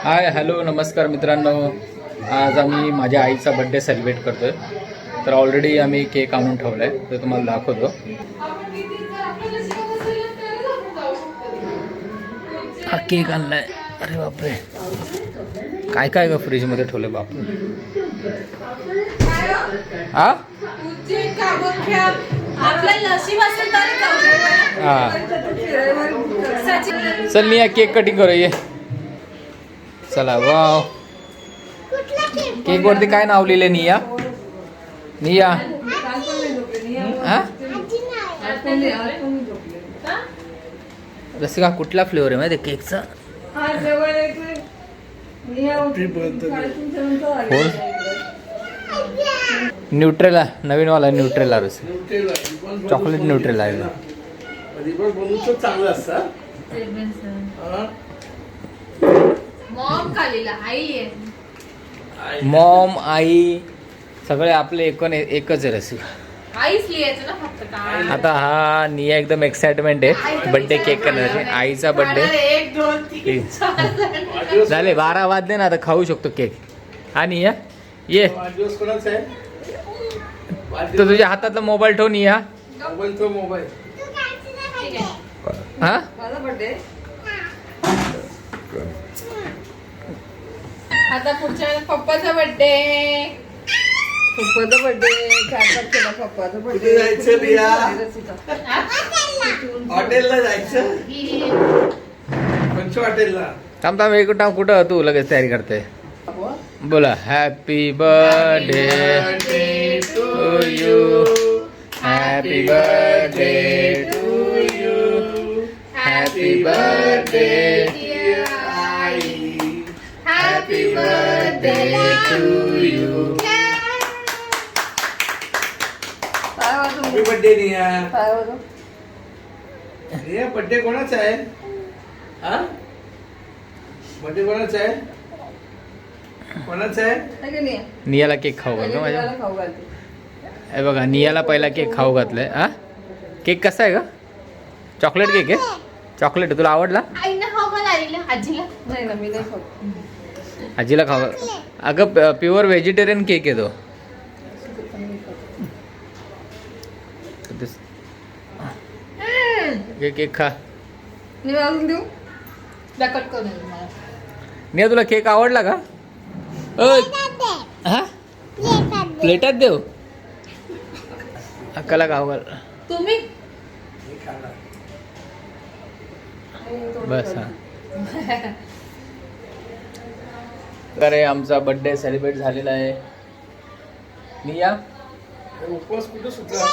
Hi hello नमस्कार मित्रांनो. आज आम्ही माझ्या आईचा बड्डे सेलिब्रेट करतोय. तर ऑलरेडी आम्ही केक आणून ठेवला आहे, तर तुम्हाला दाखवतो. हा केक आणलाय. अरे बापरे, काय काय ग फ्रीजमध्ये ठेवलं बापरे. हा हा चल निया केक कटिंग करूया. चला वाव. केक वरती काय नाव लिहिले निया? निया हा रसिका कुठला फ्लेवर आहे माहिती केकचा? न्यूट्रेला, नवीन वाला न्यूट्रेला रस, चॉकलेट न्यूट्रेला आहे. मॉम आई सगळे आपले एकच आहे रसिका. आता हा निया एकदम एक्साइटमेंट आहे बर्थडे केक करण्यासाठी. आईचा बर्थडे झाले 12 वाजले ना, आता खाऊ शकतो केक. हा निया ये, तो तुझ्या हातातला मोबाईल ठेव निया. मोबाईल हा आता पुढच्या पप्पाचा बर्थडे. पप्पाचा बर्थडे 4 तारखेला. पप्पाचा बर्थडे हॉटेलला जायचं. कोणच्या हॉटेलला? थांब थांब एक टाइम कुठं तू लगेच तयारी करते. बोला happy birthday to you, happy birthday to you, happy birthday आई, happy birthday to you. Happy birthday Niya. Niya birthday कोणाचा आहे? हा बर्थडे कोणाचा आहे? कोणाचा आहे? नियाला केक खाऊ घाल का माझ्या? हे बघा नियाला पहिला केक खाऊ घातलाय. हा केक कसा आहे का? चॉकलेट केक आहे. चॉकलेट तुला आवडला? आजीला खाऊ. अगं प्युअर व्हेजिटेरियन केक आहे तो. केक खा. निया तुला केक आवडला का? हा प्लेटात देऊ. अक्काला खाऊ घाल तुम्ही. बस हा. अरे आमचा बर्थडे सेलिब्रेट झालेला आहे. निया उपवास कुठं सुटला?